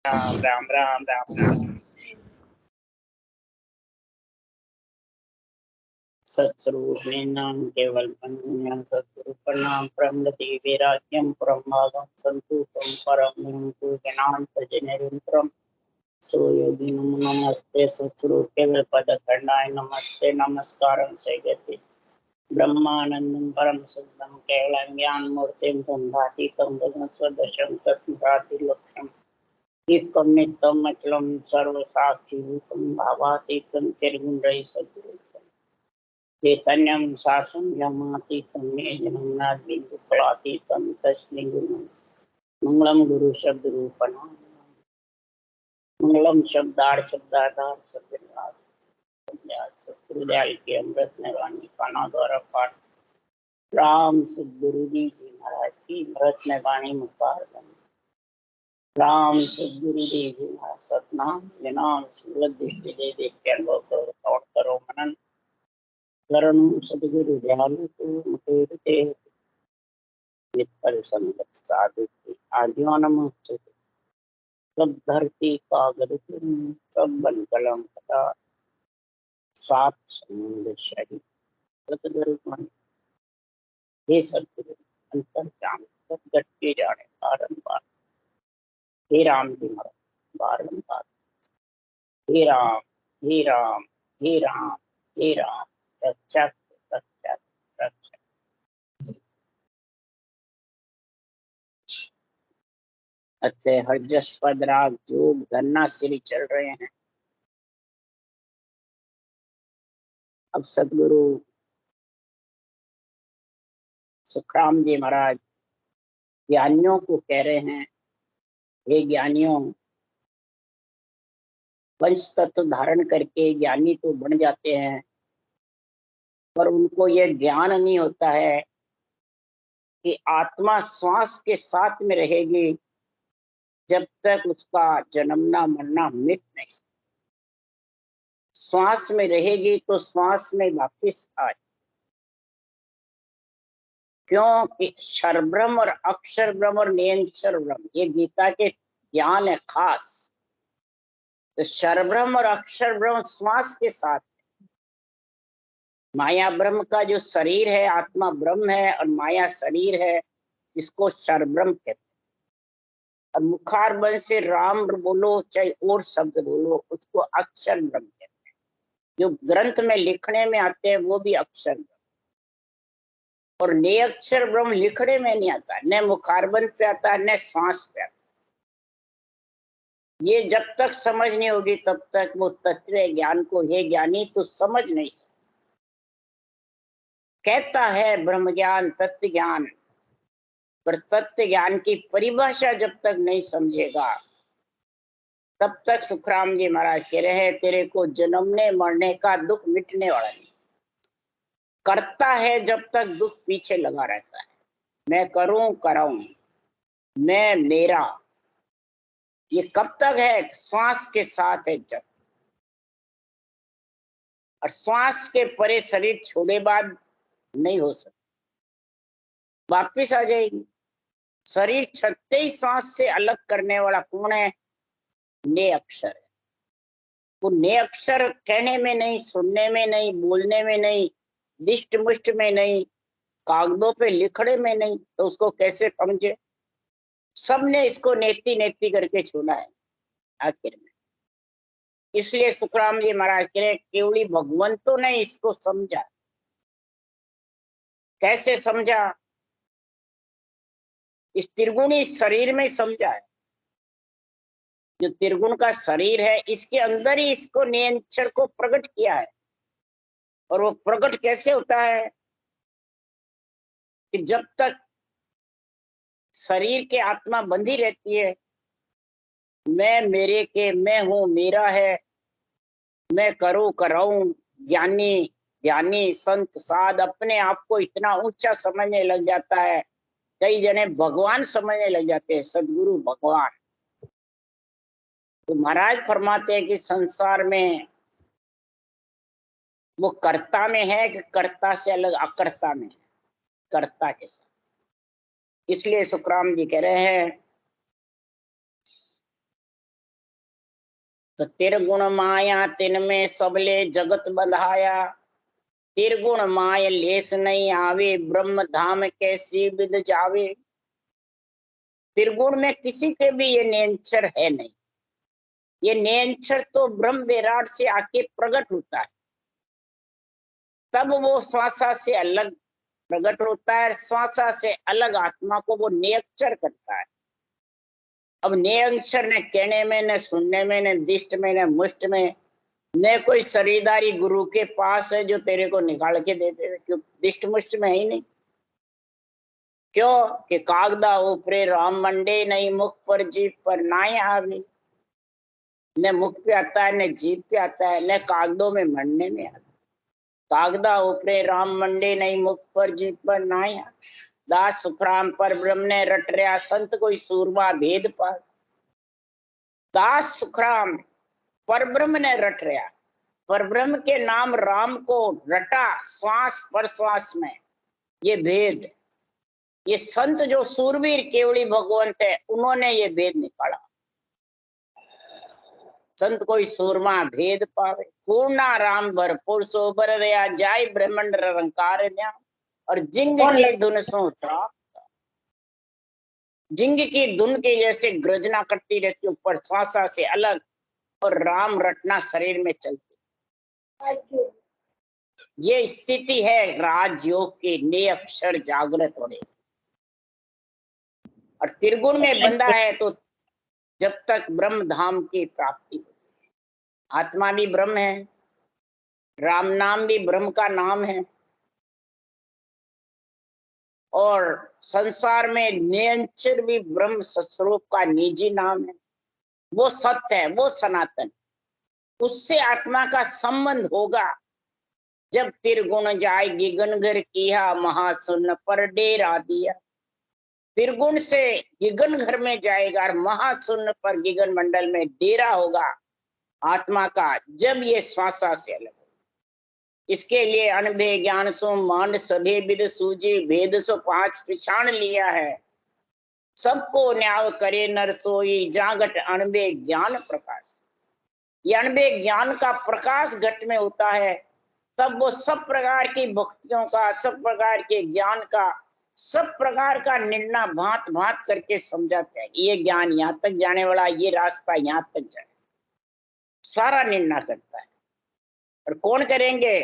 राम राम राम राम राम। सत्स्वरूपिणां केवल सद्गुरु प्रणाम प्रमदति वैराग्यं परमागम संतुतं परमं पूजनां निरंतरं सोयोगी नमो नमस्ते सत्स्वरूप केवल पद खंडाय नमस्ते नमस्कारं सैगति ब्रह्मानंदं परम शुद्धं केवलं ज्ञान मूर्तिं गंधातीतं गगनसदृशं तत्भाति एकम नित्यम अचलम सर्वसाक्षिभूतम भावातीतम निर्गुण सद्रूपम चैतन्यम शासम यमातीतम निजनम नाद्विन्दुफलातीतम तस्मै गुरुं मंगलम गुरु शब्द रूपणा मंगलम शब्दार्थ शब्दाधार शब्दार्थ सतगुरुदयाल के अमृत निवाणी काना द्वारा पाठ राम सदगुरु जी महाराज की अमृत निवाणी मुखार राम सदगुरुदेव जी महाराज सतनाम विनाम सूरत दृष्टि दे देख के अनुभव करो और करो मनन करण सदगुरु दयालु को मुझे नित्य संगत साधु की आजीवन मुक्त सब धरती कागज सब बन कलम कथा सात समुद्र शरीर सतगुरु मन हे सतगुरु अंतर जान सब गट्टे जाने बारंबार हे राम जी महाराज बारंबार हे राम हे राम हे राम हे राम रक्षक रक्षक रक्षक। अतः हरजस पद राग जोग धन्ना श्री चल रहे हैं। अब सदगुरु सुखराम जी महाराज ज्ञानियों को कह रहे हैं, हे ज्ञानियों, पंच तत्व धारण करके ज्ञानी तो बन जाते हैं, पर उनको यह ज्ञान नहीं होता है कि आत्मा श्वास के साथ में रहेगी जब तक उसका जन्मना मरना मिट नहीं। श्वास में रहेगी तो श्वास में वापिस आए, क्योंकि क्षर ब्रह्म और अक्षर ब्रह्म और निरंतर ब्रह्म ये गीता के ज्ञान है खास। तो क्षर ब्रह्म और अक्षर ब्रह्म श्वास के साथ, माया ब्रह्म का जो शरीर है आत्मा ब्रह्म है और माया शरीर है, जिसको क्षर ब्रह्म कहते हैं। और मुखार बल से राम बोलो चाहे और शब्द बोलो, उसको अक्षर ब्रह्म कहते हैं। जो ग्रंथ में लिखने में आते हैं वो भी अक्षर ब्रह्म, और ने अक्षर ब्रह्म लिखने में नहीं आता, न मुखारबंद पे आता न श्वास पे आता। ये जब तक समझ नहीं होगी तब तक वो तत्व ज्ञान को हे ज्ञानी तो समझ नहीं सकता। कहता है ब्रह्म ज्ञान तत्व ज्ञान, पर तत्व ज्ञान की परिभाषा जब तक नहीं समझेगा तब तक सुखराम जी महाराज कह रहे हैं तेरे को जन्मने मरने का दुख मिटने वाला नहीं। करता है जब तक दुख पीछे लगा रहता है, मैं करूं कराऊं, मैं मेरा, ये कब तक है? श्वास के साथ है जब, और श्वास के परे शरीर छोड़े बाद नहीं हो सकता, वापिस आ जाएगी। शरीर छटते ही श्वास से अलग करने वाला कौन है? ने अक्षर है। वो ने अक्षर कहने में नहीं, सुनने में नहीं, बोलने में नहीं, दिष्ट मुष्ट में नहीं, कागजों पे लिखने में नहीं, तो उसको कैसे समझे? सबने इसको नेति नेति करके छोड़ा है आखिर में। इसलिए सुखराम जी महाराज कह रहे केवली भगवंतों ने इसको समझा। कैसे समझा? इस त्रिगुणी शरीर में समझा है। जो त्रिगुण का शरीर है इसके अंदर ही इसको नियंत्रण को प्रकट किया है। और वो प्रकट कैसे होता है कि जब तक शरीर के आत्मा बंधी रहती है, मैं मेरे के, मैं हूं मेरा है, मैं करूं कराऊं, ज्ञानी ज्ञानी संत साध अपने आप को इतना ऊंचा समझने लग जाता है, कई जने भगवान समझने लग जाते हैं, सदगुरु भगवान। तो महाराज फरमाते हैं कि संसार में वो कर्ता में है कि कर्ता से अलग अकर्ता में है, कर्ता के साथ। इसलिए सुखराम जी कह रहे हैं तो तिरगुण माया तिन में सबले जगत बंधाया, तिरगुण माय लेस नहीं आवे, ब्रह्म धाम कैसी विद जावे। त्रिगुण में किसी के भी ये निरंतर है नहीं, ये निरंतर तो ब्रह्म विराट से आके प्रकट होता है, तब वो श्वासा से अलग प्रकट होता है, श्वासा से अलग आत्मा को वो निरंतर करता है। अब निरंतर न कहने में, न सुनने में, न दिष्ट में, न मुष्ट में, न कोई शरीरदारी गुरु के पास है जो तेरे को निकाल के दे दे, क्यों दिष्ट मुष्ट में ही नहीं। क्यों कि कागदा ऊपरे राम मंडे, नहीं मुख पर जीभ पर नाय आवे। न मुख पे आता है, न जीभ पे आता है, न कागदों में मरने में आता है। कागदा ऊपरे राम मंडे, नहीं मुख पर जीभ पर नाय आवे। दास सुखराम पर ब्रह्म ने रट रहा, संत कोई सूरमा भेद पर। दास सुखराम पर ब्रह्म ने रट रहा, पर ब्रह्म के नाम राम को रटा श्वास पर श्वास में, ये भेद। ये संत जो सूरवीर केवड़ी भगवंत है, उन्होंने ये भेद निकाला। संत कोई सूरमा भेद पावे, पूर्णा राम भरपूर सोबर रया, जाय ब्रह्मंड रंकार न्या। और जिंग की धुन सो जिंग की धुन के जैसे गर्जना करती रहती ऊपर श्वासा से अलग, और राम रटना शरीर में चलती। ये स्थिति है राजयोग की, ने अक्षर जागृत होने। और त्रिगुण में बंधा है तो जब तक ब्रह्म धाम की प्राप्ति होती है। आत्मा भी ब्रह्म है, राम नाम भी ब्रह्म का नाम है, और संसार में निरंतर भी ब्रह्म स्वरूप का निजी नाम है। वो सत्य है, वो सनातन। उससे आत्मा का संबंध होगा जब त्रिगुण जाए गिगन घर किया, महाशून्य पर डेरा दिया। त्रिगुण से गिगन घर में जाएगा और महाशून्य पर गिगन मंडल में डेरा होगा आत्मा का, जब ये श्वासा से अलग। इसके लिए अनभे ज्ञान सो मांड सभे विद सूझे, भेद सो पांच पिछाण लिया है। सबको न्याय करे नर सोई, जागट अनभे ज्ञान प्रकाश। ये अनभे ज्ञान का प्रकाश घट में होता है, तब वो सब प्रकार की भक्तियों का, सब प्रकार के ज्ञान का, सब प्रकार का निर्णय भांत भांत करके समझाते हैं। ये ज्ञान यहाँ तक जाने वाला, ये रास्ता यहाँ तक जाए, सारा निर्णय करता है। और कौन करेंगे?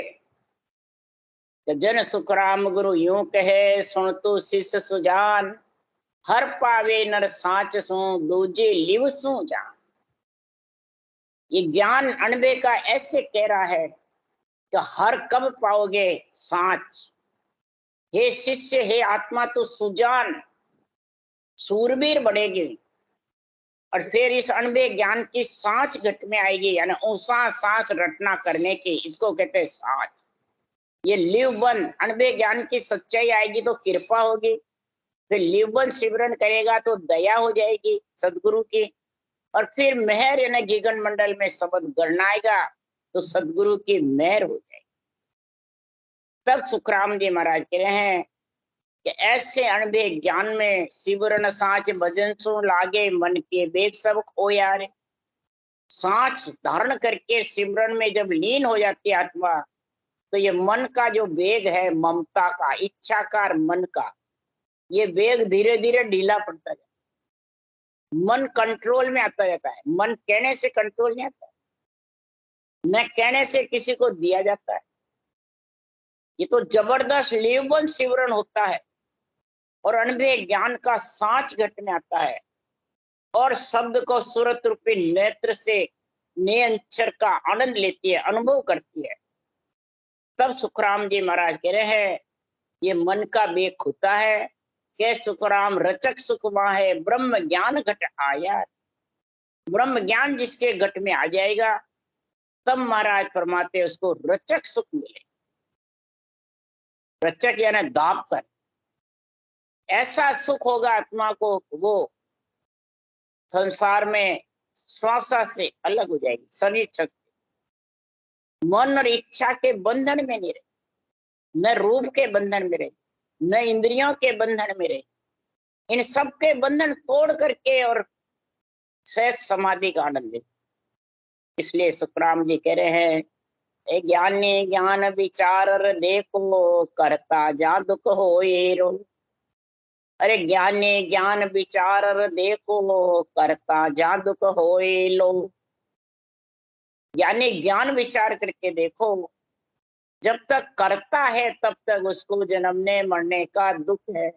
तो जन सुखराम गुरु यूं कहे, सुन तो शिष्य सुजान, हर पावे नर साच सो, दूजे लिव सो जान। ये ज्ञान अनबे का ऐसे कह रहा है कि हर कब पाओगे साच। हे शिष्य, हे आत्मा, तो सुजान सूरवीर बढ़ेगी, और फिर इस अनबे ज्ञान की सांच घट में आएगी, यानी ऊंसा सांस रटना करने की, इसको कहते हैं सांच। ये लिवबन अनबे ज्ञान की सच्चाई आएगी तो कृपा होगी, फिर लिवबन सिमरन करेगा तो दया हो जाएगी सदगुरु की, और फिर मेहर यानी गिगन मंडल में शब्द गणनाएगा तो सदगुरु की मेहर हो जाएगी। तब सुखराम जी महाराज कह रहे हैं कि ऐसे अनबे ज्ञान में सिमरन सांच भजन सो लागे, मन के वेग सब खोया रे। सांच धारण करके सिमरन में जब लीन हो जाती है आत्मा, तो ये मन का जो वेग है, ममता का, इच्छाकार मन का, ये वेग धीरे धीरे ढीला पड़ता जाता है, मन कंट्रोल में आता जाता है। मन कहने से कंट्रोल नहीं आता, न कहने से किसी को दिया जाता है। ये तो जबरदस्त लेवल सिमरन होता है, और अनबे ज्ञान का सांच घट में आता है, और शब्द को सूरत रूपी नेत्र से निरंतर का आनंद लेती है, अनुभव करती है। तब सुखराम जी महाराज कह रहे हैं ये मन का वेग होता है कि सुखराम रचक सुखमा है, ब्रह्म ज्ञान घट आया। ब्रह्म ज्ञान जिसके घट में आ जाएगा, तब महाराज फरमाते उसको रचक सुख मिले। रचक यानी दाप कर, ऐसा सुख होगा आत्मा को, वो संसार में श्वासा से अलग हो जाएगी। शरीर शक्ति, मन और इच्छा के बंधन में नहीं रहे, न रूप के बंधन में रहे, न इंद्रियों के बंधन में रहे। इन सब के बंधन तोड़ करके और सहज समाधि का आनंद ले। इसलिए सुखराम जी कह रहे हैं, ए ज्ञानी ज्ञान विचार देखो, करता जा दुख होए रो। अरे ज्ञानी ज्ञान विचार देखो, करता जा दुख होए लो। ज्ञानी ज्ञान विचार करके देखो, जब तक करता है तब तक उसको जन्मने मरने का दुख है,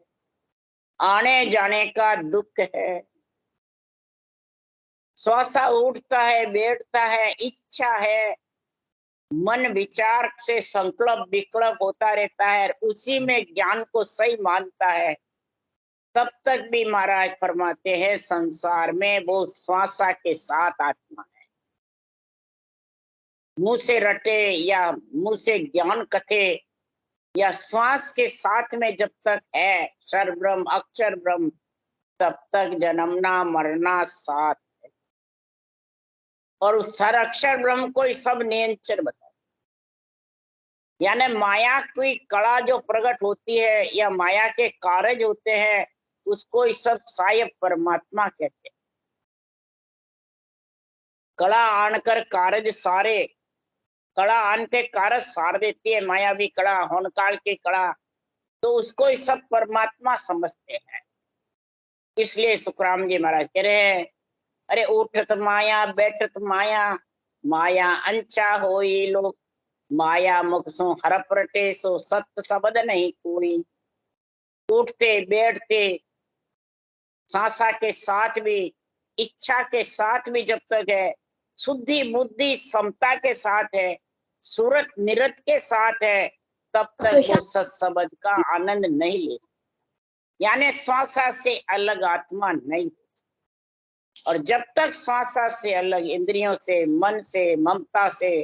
आने जाने का दुख है। श्वासा उठता है, बैठता है, इच्छा है, मन विचार से संकल्प विकल्प होता रहता है, उसी में ज्ञान को सही मानता है, तब तक भी महाराज फरमाते हैं संसार में वो श्वासा के साथ आत्मा है। मुंह से रटे या मुंह से ज्ञान कथे या श्वास के साथ में जब तक है क्षर ब्रह्म अक्षर ब्रह्म, तब तक जन्मना मरना साथ है। और उस क्षर अक्षर ब्रह्म को ही सब नियंत्रण बताया। यानी माया की कला जो प्रकट होती है या माया के कार्य होते हैं, उसको ही सब साय परमात्मा कहते हैं। कला आनकर कार्य सारे, कला आन के कार्य सार देती है मायावी कला, होनकाल की कला, तो उसको ही सब परमात्मा समझते हैं। इसलिए सुखराम जी महाराज कह रहे हैं, अरे उठत माया बैठत माया, माया अंचा होई लो। माया मुख सो हरप रटे, सो सत्य शब्द नहीं कोई। उठते बैठते सांसा के साथ भी, इच्छा के साथ भी जब तक है, शुद्धि बुद्धि समता के साथ है, सूरत निरत के साथ है, तब तक वो सत्सबद का आनंद नहीं ले सकते। यानी श्वासा से अलग आत्मा नहीं। और जब तक श्वासा से अलग, इंद्रियों से, मन से, ममता से,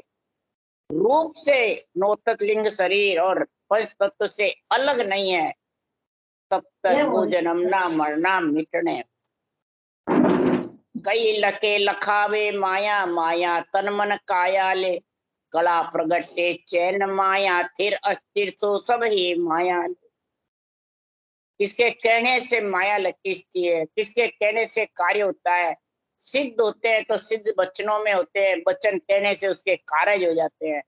रूप से, नौतक लिंग शरीर और पंच तत्व से अलग नहीं है, तब तक वो जन्मना मरना मिटने। कई लके लखावे माया, माया तन मन काया ले। कला प्रगटे चैन माया, थिर अस्थिर सो सब ही माया। किसके कहने से माया लकीजती है, किसके कहने से कार्य होता है। सिद्ध होते हैं तो सिद्ध वचनों में होते हैं, वचन कहने से उसके कार्य हो जाते हैं।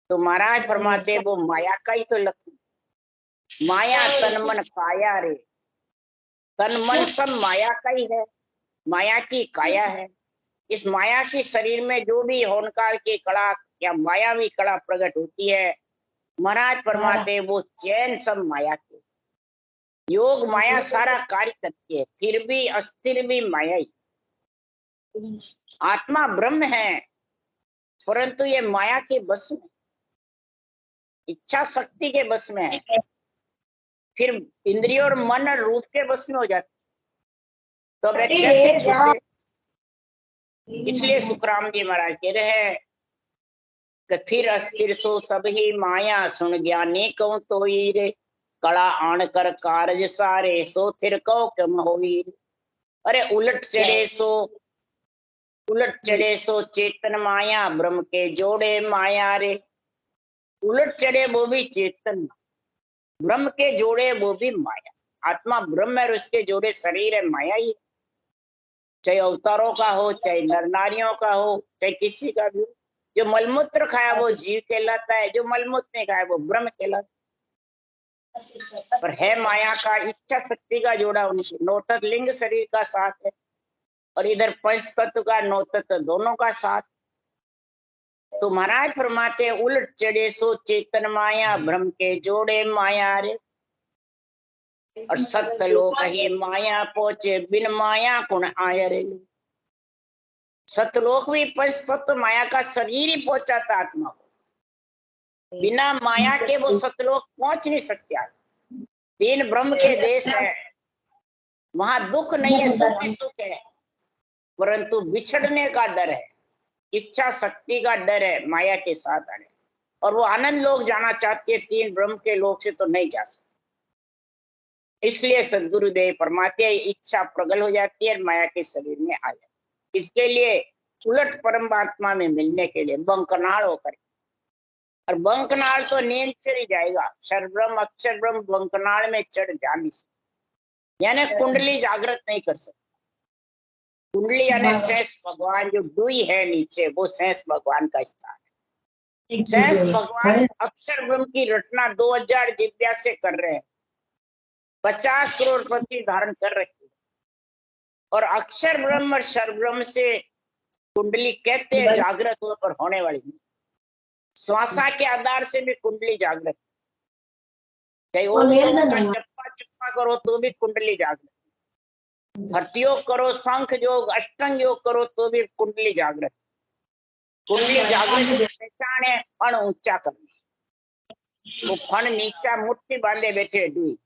तो महाराज फरमाते वो माया का ही तो लक्षण। माया तन मन काया रे, तन मन सब माया का ही है, माया की काया है। इस माया की शरीर में जो भी होनकार की कला या मायावी कला प्रकट होती है, महाराज फरमाते वो चैन सब माया के। योग माया सारा कार्य करती है, फिर भी अस्थिर भी माया ही। आत्मा ब्रह्म है, परंतु ये माया के बस में, इच्छा शक्ति के बस में है, फिर इंद्रिय और मन और रूप के बस में हो जाती, तो वे कैसे छूटे। इसलिए सुखराम जी महाराज कह रहे हैं, कथिर अस्थिर सो सब ही माया, सुन ज्ञानी कहूं तो ही रे। कला आन कर कार्य सारे, सो थिर कहो कम होई। अरे उलट चढ़े सो चेतन माया, ब्रह्म के जोड़े माया रे। उलट चढ़े वो भी चेतन, ब्रह्म के जोड़े वो भी माया। आत्मा ब्रह्म है और उसके जोड़े शरीर है, माया ही। चाहे अवतारों का हो, चाहे नर नारियों का हो, चाहे किसी का भी हो। जो मलमूत्र खाया वो जीव कहलाता है, जो मलमूत्र नहीं खाया वो ब्रह्म कहलाता है। पर है माया का, इच्छा शक्ति का जोड़ा उनके, नौतक लिंग शरीर का साथ है, और इधर पंच तत्व का नौतत्व दोनों का साथ। तो महाराज फरमाते उलट चढ़े सो चेतन माया, ब्रह्म के जोड़े माया रे। और सत्य लोक ही माया पहुंचे, बिन माया कुण आय रे। सतलोक भी पंच तत्व माया का शरीर ही पहुंचाता आत्मा को, बिना माया के वो सतलोक पहुंच नहीं सकते। तीन ब्रह्म के देश है, वहां दुख नहीं है, सुख ही सुख है, परंतु बिछड़ने का डर है, इच्छा शक्ति का डर है माया के साथ आने। और वो आनंद लोग जाना चाहती है, तीन ब्रह्म के लोग से तो नहीं जा सकते। इसलिए सदगुरुदेव परमात्मा इच्छा प्रगल हो जाती है, माया के शरीर में आ जाती है। इसके लिए उलट परमात्मा में मिलने के लिए बंकनाल होकर, और बंकनाल तो नींद चढ़ ही जाएगा, क्षर ब्रह्म अक्षर ब्रह्म बंकनाल में चढ़ जा नहीं सकते, यानी कुंडली जागृत नहीं कर सकते। कुंडली यानी शेष भगवान, जो डुई है नीचे, वो शेष भगवान का स्थान है। शेष भगवान अक्षर ब्रह्म की रचना 2000 दिव्या से कर रहे हैं, 50 करोड़ पृथ्वी धारण कर रखी है। और अक्षर ब्रह्म और शर ब्रह्म से कुंडली कहते हैं जागृत हुए पर होने वाली, श्वासा के आधार से भी कुंडली जागृत, कहीं ओम का चप्पा चप्पा करो तो भी कुंडली जागृत, भक्ति योग करो, शंख योग, अष्टांग योग करो तो भी कुंडली जागृत। कुंडली जागृत की पहचान है फण ऊंचा करना। वो फण नीचा मुट्ठी बांधे बैठे डुई,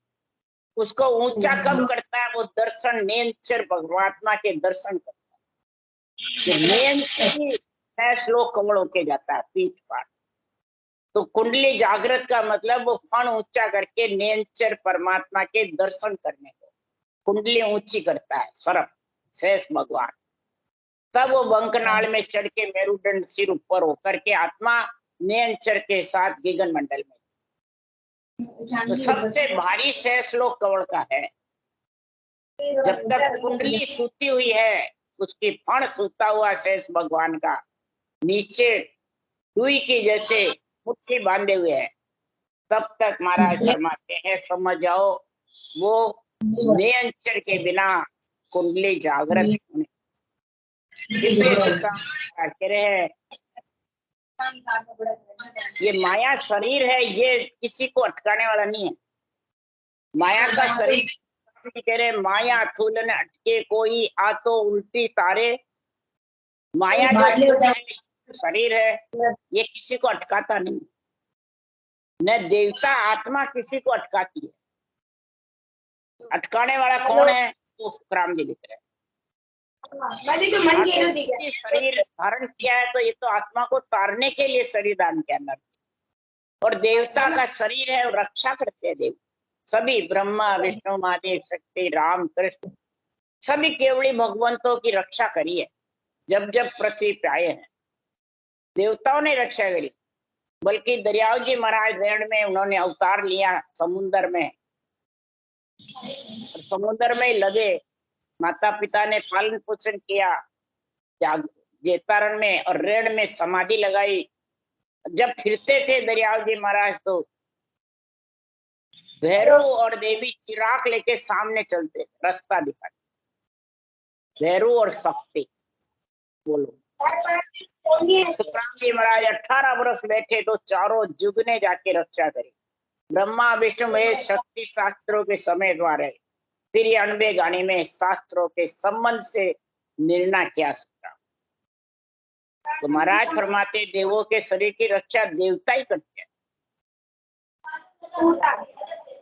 उसको ऊंचा कब करता है? वो दर्शन नेंचर परमात्मा के दर्शन करता है। नेंचर ही 6 श्लोक कमल होके जाता है पीठ पाठ। तो कुंडली जागृत का मतलब वो फण ऊंचा करके नेंचर परमात्मा के दर्शन करने को कुंडली ऊंची करता है सर्प शेष भगवान। तब वो बंकनाल में चढ़ के मेरुदंड सिर ऊपर होकर के आत्मा नेंचर के साथ गगन मंडल में। तो सबसे भारी शेष लोक कवड़ का है। जब तक कुंडली सूती हुई है, उसकी फण सूता हुआ शेष भगवान का नीचे रुई की जैसे मुट्ठी बांधे हुए है, तब तक महाराज फरमाते हैं समझ जाओ वो नियंत्रण के बिना कुंडली जागृत होने। इसलिए कह रहे हैं ये माया शरीर है, ये किसी को अटकाने वाला नहीं है। माया का शरीर कह रहे माया थूलन अटके कोई आ तो उल्टी तारे। माया जो शरीर है ये किसी को अटकाता नहीं, न देवता आत्मा किसी को अटकाती है। अटकाने वाला कौन है? वो सुखराम जी लिख रहे हैं। शरीर धारण किया है तो ये तो आत्मा को तारने के लिए शरीर दान किया नर। और देवता का शरीर है, रक्षा करते हैं देव सभी, ब्रह्मा विष्णु महादेव शक्ति राम कृष्ण सभी केवली भगवंतों की रक्षा करी है। जब जब पृथ्वी पे आए हैं देवताओं ने रक्षा करी, बल्कि दरियाव जी महाराज रेण में उन्होंने अवतार लिया समुद्र में, और समुद्र में लगे माता पिता ने पालन पोषण किया जेतारण में, और रेण में समाधि लगाई। जब फिरते थे दरियाव जी महाराज तो भैरव और देवी चिराग लेके सामने चलते, रास्ता दिखाते। भैरव और शक्ति बोलो। सुखराम जी महाराज 18 वर्ष बैठे तो चारों जुग ने जाके रक्षा करी। ब्रह्मा विष्णु महेश शक्ति शास्त्रों के समय द्वारा फिर ये 90 गाने में शास्त्रों के संबंध से निर्णय किया सुखराम। तो महाराज फरमाते देवों के शरीर की रक्षा देवता ही करते हैं।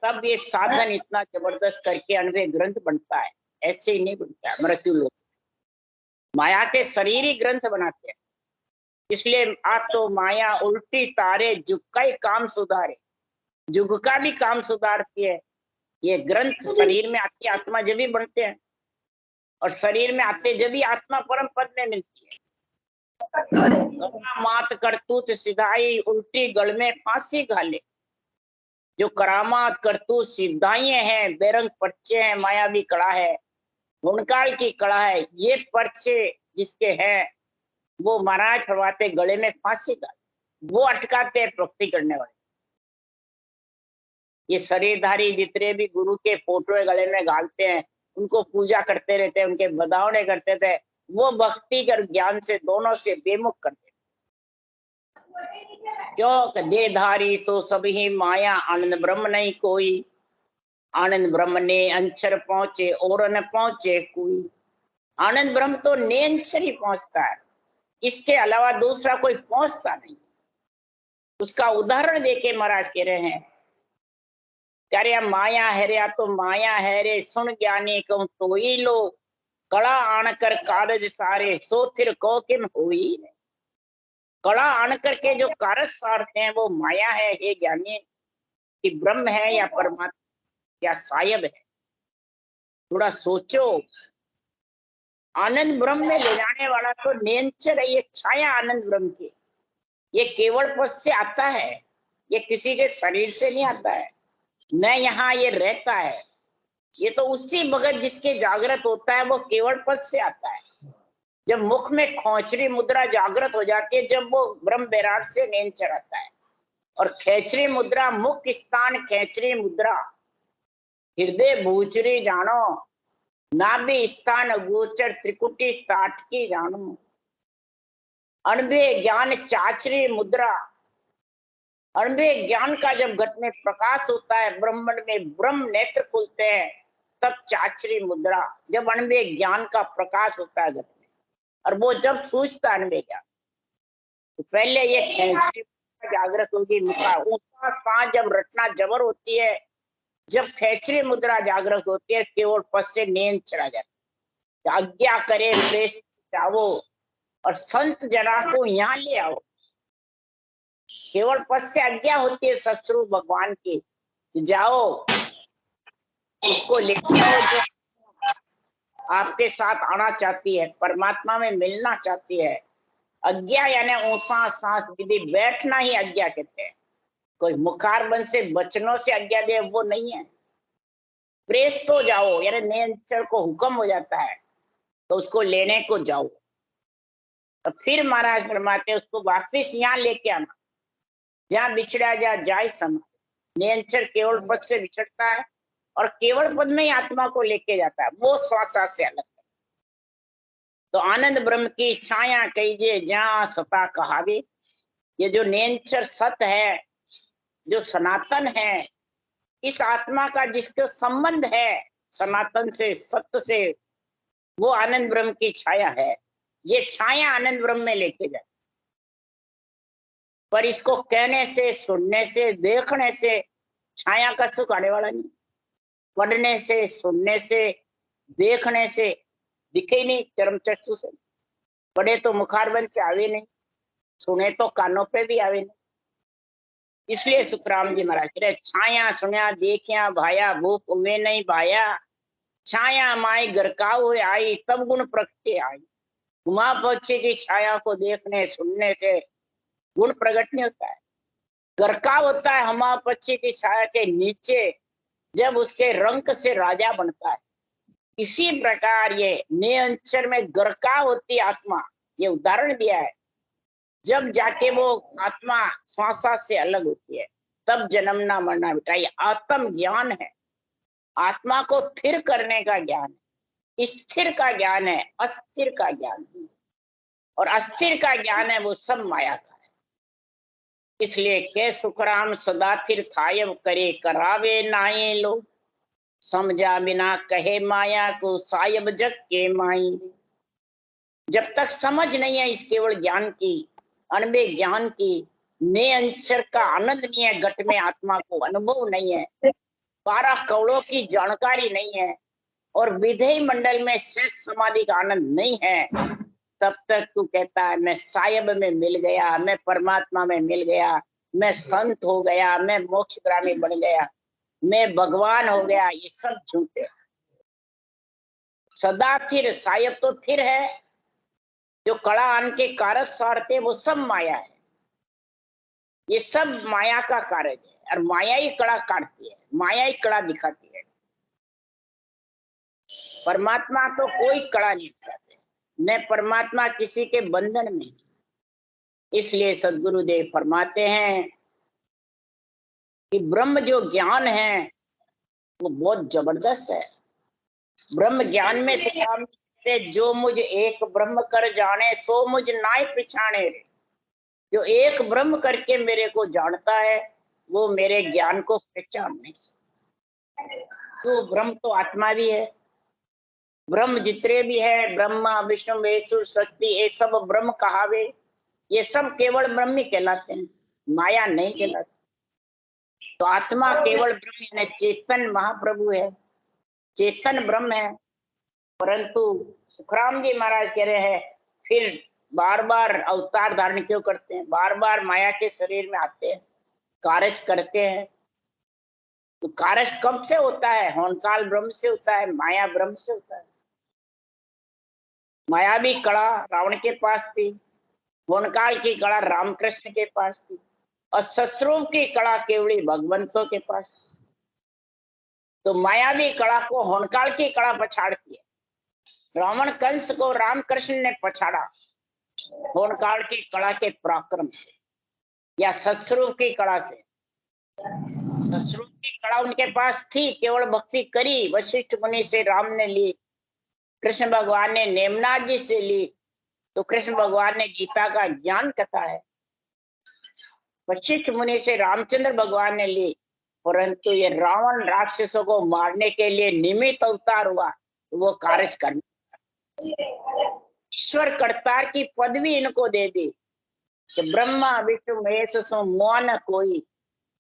तब ये साधन इतना जबरदस्त करके 90 ग्रंथ बनता है, ऐसे ही नहीं बनता है। मृत्यु लोग माया के शरीर ही ग्रंथ बनाते हैं। इसलिए आज तो माया उल्टी तारे जुग का ही काम सुधारे, जुग का भी काम सुधारती है। ये ग्रंथ शरीर में आती आत्मा जब भी बनते हैं, और शरीर में आते जब भी आत्मा परम पद में मिलती है। मात करतूत सिधाई उल्टी गल में फांसी घाले। जो करामात करतूत सिद्धाई हैं, बेरंग पर्चे हैं, मायावी कड़ा है, गुणकाल की कड़ा है, ये पर्चे जिसके हैं वो महाराज फरमाते गले में फांसी का, वो अटकाते हैं भक्ति करने वाले। ये शरीरधारी जितने भी गुरु के फोटो गले में घालते हैं, उनको पूजा करते रहते हैं, उनके बधावने करते थे, वो भक्ति कर ज्ञान से दोनों से बेमुख करते। क्यों? देहधारी सो सभी माया, आनंद ब्रह्म नहीं कोई। आनंद ब्रह्म ने अंचर पहुंचे और न पहुंचे कोई। आनंद ब्रह्म तो नेंचर ही पहुंचता है, इसके अलावा दूसरा कोई पहुंचता नहीं। उसका उदाहरण देके महाराज कह रहे हैं क्या माया है रे, तो माया है रे सुन ज्ञानी कहूं तो ही लो। कड़ा आनकर कारज सारे सो थिर को किम हुई। कड़ा आनकर के जो कारज सारते हैं वो माया है हे ज्ञानी, कि ब्रह्म है या परमात्मा या सायब है। थोड़ा सोचो, आनंद ब्रह्म में ले जाने वाला तो नेंचर है, ये छाया आनंद ब्रह्म की, ये केवल पद से आता है, ये किसी के शरीर से नहीं आता है, न यहाँ ये रहता है। ये तो उसी भगत जिसके जागृत होता है वो केवल पद से आता है। जब मुख में खोचरी मुद्रा जागृत हो जाती है, जब वो ब्रह्म बैराट से नींद चढ़ाता है। और खेचरी मुद्रा, मुख स्थान खेचरी मुद्रा, हृदय भूचरी जानो, नाभि स्थान गोचर त्रिकुटी ताटकी जानो, अनभे ज्ञान चाचरी मुद्रा। अनभे ज्ञान का जब घट में प्रकाश होता है, ब्रह्मंड में ब्रह्म नेत्र खुलते हैं, तब चाचरी मुद्रा, जब अनभे ज्ञान का प्रकाश होता है घट में, और वो जब सूझता है अनभे ज्ञान, तो पहले ये खेचरी जागृत होगी, मुखा ऊंचा सांस जब रटना जबर होती है, जब खेचरी मुद्रा जागृत होती है, केवल पद से नींद चढ़ा जाती है। आज्ञा करे प्रेस जाओ और संत जना को यहाँ ले आओ। केवल पद से आज्ञा होती है ससुर भगवान की, जाओ उसको लेके आओ जो आपके साथ आना चाहती है, परमात्मा में मिलना चाहती है। आज्ञा यानी ऊंचा सांस विधि, बैठना ही आज्ञा कहते हैं। कोई मुखारबंद से वचनों से आज्ञा दे वो नहीं है। प्रेस तो जाओ यानी नियंत्रण को हुक्म हो जाता है तो उसको लेने को जाओ। तो फिर महाराज फरमाते उसको वापिस यहाँ लेके आना, जहाँ बिछड़ा जाए समा। नियंत्रण केवल पद से बिछड़ता है और केवल पद में ही आत्मा को लेके जाता है, वो श्वास से अलग है। तो आनंद ब्रह्म की छाया कहीजे जहाँ सता कहावे। ये जो नियंत्रण सत है, जो सनातन है, इस आत्मा का जिसको संबंध है सनातन से, सत्य से, वो आनंद ब्रह्म की छाया है। ये छाया आनंद ब्रह्म में लेके जाए। पर इसको कहने से, सुनने से, देखने से छाया का सुख आने वाला नहीं। पढ़ने से, सुनने से, देखने से दिखे ही नहीं, चरम चक्षु से। पढ़े तो मुखारबंद पे आवे नहीं, सुने तो कानों पे भी आवे नहीं। इसलिए सुखराम जी महाराज कह रहे, छाया सुनिया देखिया भाया, भूप उमे नहीं भाया, छाया माई गरकाऊ आई, तब गुण प्रगटे आई। उमा पक्षी की छाया को देखने सुनने से गुण प्रकट नहीं होता है। गरकाव होता है हमा पक्षी की छाया के नीचे, जब उसके रंग से राजा बनता है। इसी प्रकार ये नियंत्रण में गरकाव होती आत्मा, ये उदाहरण दिया है। जब जाके वो आत्मा श्वासा से अलग होती है, तब जन्मना मरना बेटा, ये आत्म ज्ञान है। आत्मा को स्थिर करने का ज्ञान है, स्थिर का ज्ञान है, अस्थिर का ज्ञान है। और अस्थिर का ज्ञान है वो सब माया का है। इसलिए के सुखराम सदा थिर थायब करे, करावे नाये लो, समझा बिना कहे माया को, सायब जग के माई। जब तक समझ नहीं है इस केवल ज्ञान की, अनबे ज्ञान की, ने अंशर का आनंद नहीं है, घट में आत्मा को अनुभव नहीं है, 12 कौड़ों की जानकारी नहीं है, और विधेय मंडल में शेष समाधि का आनंद नहीं है, तब तक तू कहता है मैं सायब में मिल गया, मैं परमात्मा में मिल गया, मैं संत हो गया, मैं मोक्षग्रामी बन गया, मैं भगवान हो गया। ये सब झूठे। सदा थिर, सायब तो थिर है, जो कड़ा आन के कारज सारते वो सब माया है। ये सब माया का कार्य है, और माया ही कड़ा काटती है, माया ही कड़ा दिखाती है। परमात्मा तो कोई कड़ा नहीं दिखाते, न परमात्मा किसी के बंधन में। इसलिए सदगुरुदेव फरमाते हैं कि ब्रह्म जो ज्ञान है वो बहुत जबरदस्त है। ब्रह्म ज्ञान में से जो मुझ एक ब्रह्म कर जाने, सो मुझ नाय पिछाने रे। जो एक ब्रह्म करके मेरे को जानता है वो मेरे ज्ञान को पहचान नहीं सकता। तो ब्रह्म तो आत्मा भी है, ब्रह्म जितने भी है, ब्रह्मा विष्णु महेश्वर शक्ति, ये सब ब्रह्म कहावे। ये सब केवल ब्रह्म ही कहलाते हैं, माया नहीं कहलाते। तो आत्मा केवल ब्रह्म यानी चेतन महाप्रभु है, चेतन ब्रह्म है। परंतु सुखराम जी महाराज कह रहे हैं फिर बार बार अवतार धारण क्यों करते हैं, बार बार माया के शरीर में आते हैं, कारज करते हैं। तो कारज कब से होता है? होनकाल ब्रह्म से होता है, माया ब्रह्म से होता है। माया भी कड़ा रावण के पास थी, होनकाल की कड़ा रामकृष्ण के पास थी, और ससुरों की कड़ा केवली भगवंतों के पास थी। तो मायावी कला को होनकाल की कला पछाड़ती है। रावण कंस को रामकृष्ण ने पछाड़ा होनकाल की कला के पराक्रम से या ससुर की कला से। ससुर की कला उनके पास थी, केवल भक्ति करी, वशिष्ठ मुनि से राम ने ली, कृष्ण भगवान ने नेमनाथ जी से ली, तो कृष्ण भगवान ने गीता का ज्ञान कथा है। वशिष्ठ मुनि से रामचंद्र भगवान ने ली, परंतु ये रावण राक्षसों को मारने के लिए निमित्त अवतार हुआ, तो वो कार्य करने ईश्वर करतार की पदवी इनको दे दी कि ब्रह्मा विष्णु महेश सो मोह कोई,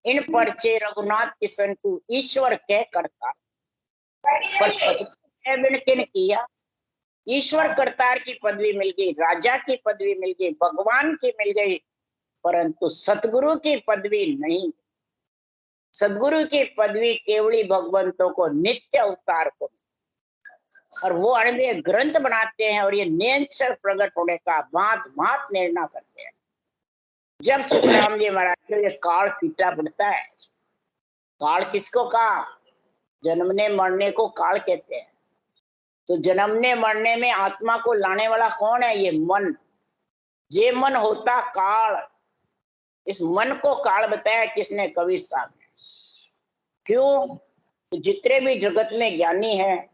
इन परचे रघुनाथ किशन को ईश्वर कह करता। पर सत्य किन किया, ईश्वर करतार की पदवी मिल गई, राजा की पदवी मिल गई, भगवान की मिल गई, परंतु सतगुरु की पदवी नहीं। सदगुरु की पदवी केवली भगवंतों को नित्य अवतार को, और वो अणवीय ग्रंथ बनाते हैं और ये निरंतर प्रकट होने का भांत भांत निर्णय करते हैं। जब सुखराम जी महाराज को ये काल पीटा पड़ता है, काल किसको कहा, जन्मने मरने को काल कहते हैं। तो जन्मने मरने में आत्मा को लाने वाला कौन है, ये मन। जे मन होता काल, इस मन को काल बताया किसने, कबीर साहब ने। क्यों, तो जितने भी जगत में ज्ञानी हैं,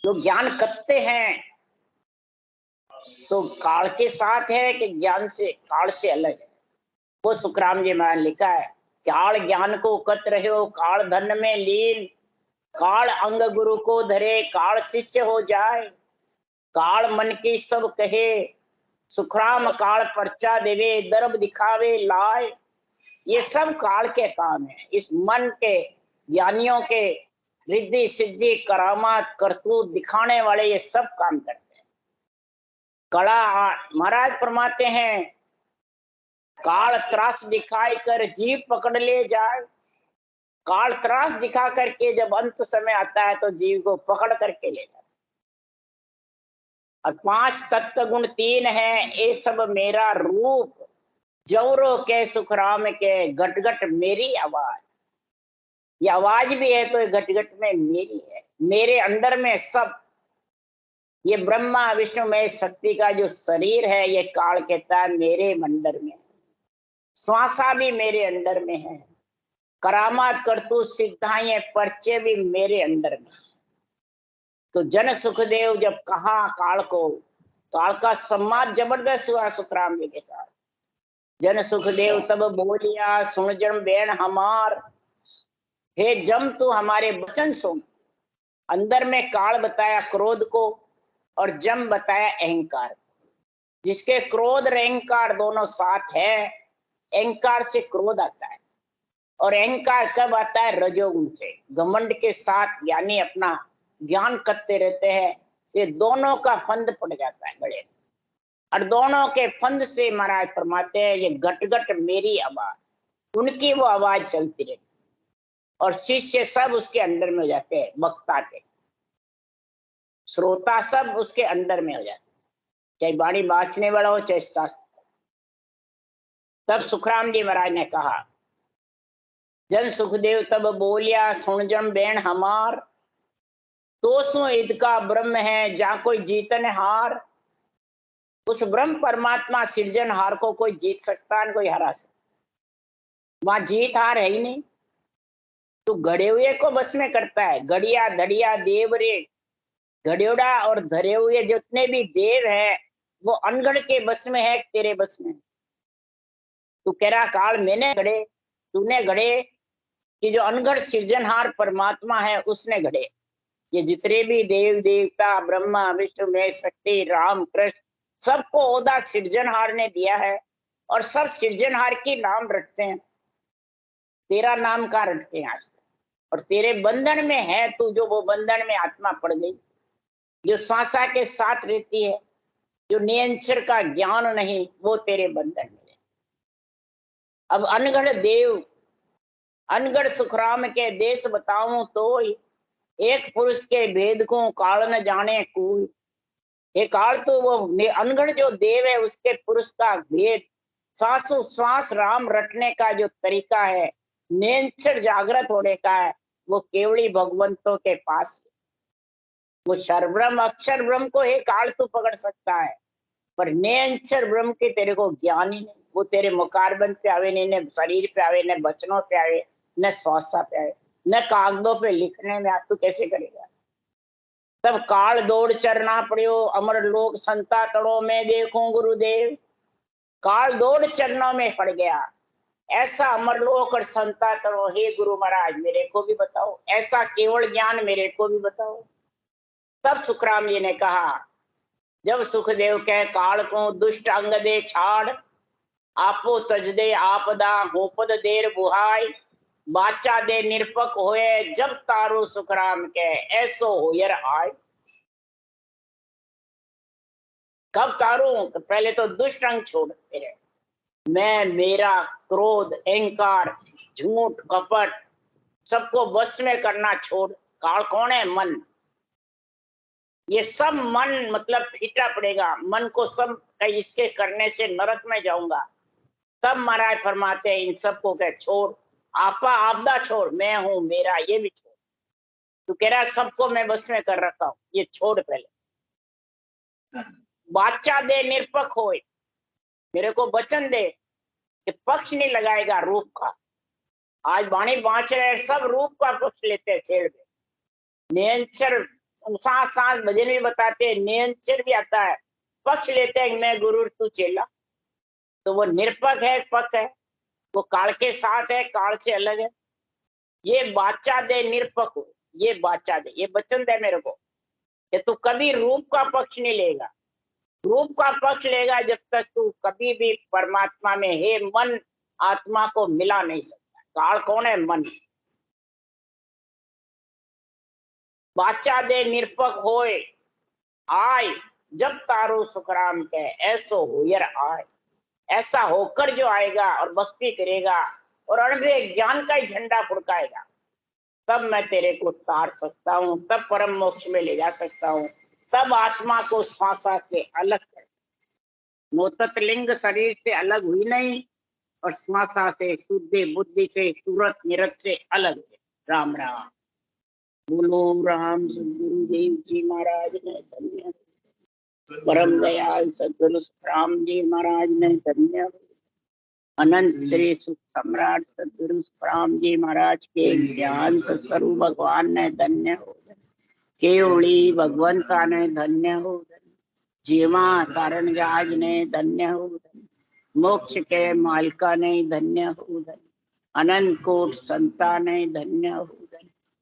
जो ज्ञान करते हैं, तो काल के साथ है कि ज्ञान से, काल से अलग है। वो सुखराम जी महाराज लिखा है, काल ज्ञान को कत रहे हो, काल धन में लीन, काल अंग गुरु को धरे, काल शिष्य हो जाए, काल मन की सब कहे, सुखराम काल पर्चा देवे, दर्ब दिखावे लाए। ये सब काल के काम है। इस मन के ज्ञानियों के रिद्धि सिद्धि करामात करतूत दिखाने वाले ये सब काम करते हैं। कड़ा महाराज फरमाते हैं, काल त्रास दिखाई कर जीव पकड़ ले जाए। काल त्रास दिखा करके जब अंत समय आता है तो जीव को पकड़ करके ले जाए। और 5 तत्व गुण 3 है, ये सब मेरा रूप, जौरो के सुखराम के, घट घट मेरी आवाज। ये आवाज भी है तो ये घट घट में मेरी है, मेरे अंदर में सब। ये ब्रह्मा विष्णु में शक्ति का जो शरीर है, ये काल कहता है मेरे मंडर में, श्वासा भी मेरे अंदर में है, करामात करतूत सिद्धाएं पर्चे भी मेरे अंदर में। तो जन सुखदेव जब कहा काल को, काल का सम्मान जबरदस्त हुआ सुखराम जी के साथ। जन सुखदेव तब बोलिया, सुन जन बैण हमार, हे जम तू हमारे वचन सुन। अंदर में काल बताया क्रोध को, और जम बताया अहंकार। जिसके क्रोध और अहंकार दोनों साथ है, अहंकार से क्रोध आता है, और अहंकार कब आता है, रजोगुण से, घमंड के साथ। यानी अपना ज्ञान करते रहते हैं, ये दोनों का फंद पड़ जाता है गले, और दोनों के फंद से महाराज फरमाते हैं, ये घट घट मेरी आवाज, उनकी वो आवाज चलती रहती, और शिष्य सब उसके अंदर में हो जाते हैं, वक्ता के श्रोता सब उसके अंदर में हो जाते, चाहे वाणी बाँचने वाला हो चाहे शास्त्र। तब सुखराम जी महाराज ने कहा, जन सुखदेव तब बोलिया, सुन जन बैण हमार, तो सो ईद का ब्रह्म है जा कोई जीतन हार। उस ब्रह्म परमात्मा सृजनहार को कोई जीत सकता है, कोई हरा सकता। वहां जीत हार है ही नहीं। तो घड़े हुए को बस में करता है, घड़िया धड़िया देव रे, घड़ियोड़ा और धरे हुए जितने भी देव है, वो अनगढ़ के बस में है, तेरे बस में। तू कह रहा काल मैंने गढ़े, तूने गढ़े, कि जो अनगढ़ सृजनहार परमात्मा है उसने गढ़े। ये जितने भी देव देवता, ब्रह्मा विष्णु महेश शक्ति राम कृष्ण, सबको ओदा सृजनहार ने दिया है, और सब सृजनहार की नाम रटते हैं। तेरा नाम का रटते हैं आज, और तेरे बंधन में है तू, जो वो बंधन में आत्मा पड़ गई, जो श्वासा के साथ रहती है, जो नियंत्रण का ज्ञान नहीं, वो तेरे बंधन में है। अब अनगढ़ देव, अनगढ़ सुखराम के देश बताऊं तो, एक पुरुष के भेद को काल न जाने कोई। ये काल तो वो अनगढ़ जो देव है, उसके पुरुष का भेद, श्वासों श्वास राम रटने का जो तरीका है, नियंत्रण जागृत होने का है, वो केवली भगवंतों के पास है। वो क्षरब्रह्म अक्षर ब्रह्म को एक काल तू पकड़ सकता है, पर निरंतर ब्रह्म के तेरे को ज्ञान ही नहीं। वो तेरे मुखारबंद पे आवे नहीं, न शरीर पे आवे, न बचनों पे आवे, न श्वासा पे आवे, न कागजों पे लिखने में आ, तू कैसे करेगा? तब काल दौड़ चरना पड़ियो, अमर लोक संता तड़ो में देखूं गुरुदेव। काल दौड़ चरणों में पड़ गया, ऐसा अमरलोक और संता तड़ो, हे गुरु महाराज मेरे को भी बताओ, ऐसा केवल ज्ञान मेरे को भी बताओ। तब सुखराम जी ने कहा, जब सुखदेव कह काल को दुष्ट अंग दे छाड़, आपो तज दे आपदा होपद देर बुहाई, बाचा दे निरपक होए, जब तारो सुखराम के ऐसो होयर आय। कब तारू? तो पहले तो दुष्ट अंग छोड़ते रहे, मैं मेरा क्रोध अहंकार झूठ कपट सबको बस में करना छोड़। काल कौन है? मन। ये सब मन मतलब फीटा पड़ेगा, मन को सब इसके करने से नरक में जाऊंगा। तब महाराज फरमाते हैं इन सबको कह छोड़, आपा आपदा छोड़, मैं हूं मेरा ये भी छोड़। तू कह रहा है सबको मैं बस में कर रखा हूं, ये छोड़ पहले। बाचा दे निरपक होए, मेरे को वचन दे कि पक्ष नहीं लगाएगा रूप का। आज वाणी बाँच रहे सब रूप का पक्ष लेते हैं छेड़ में। नियंचर साथ साथ भजन भी बताते हैं, नियंचर भी आता है, पक्ष लेते हैं मैं गुरु तू चेला। तो वो निरपक है, पक्ष है, वो काल के साथ है, काल से अलग है। ये बाचा दे निरपक हो, ये बाचा दे, ये वचन दे मेरे को कि तू कभी रूप का पक्ष नहीं लेगा। रूप का पक्ष लेगा जब तक तू कभी भी परमात्मा में हे मन आत्मा को मिला नहीं सकता। काल कौन है? मन। बाचा दे निरपक होए आय, जब तारो सुखराम के ऐसो होयर आय। ऐसा होकर जो आएगा और भक्ति करेगा और अणबे ज्ञान का ही झंडा फुड़काएगा, तब मैं तेरे को तार सकता हूँ, तब परम मोक्ष में ले जा सकता हूँ, तब आत्मा को श्वासा से अलग कर। मोतत लिंग शरीर से अलग हुई नहीं, और श्वासा से शुद्ध बुद्धि से सूरत निरत से अलग है। राम राम। बोलो राम सदगुरु देव जी महाराज ने धन्य, परम दयाल सदगुरु राम जी महाराज ने धन्य, अनंत श्री सुख सम्राट सदगुरु राम जी महाराज के ज्ञान सत्स्वरूप भगवान ने धन्य हो, केवली भगवंता ने धन्य हो, जीवा कारण राज ने धन्य हो, मोक्ष के मालिका ने धन्य हो, अनंत कोट संता ने धन्य हो।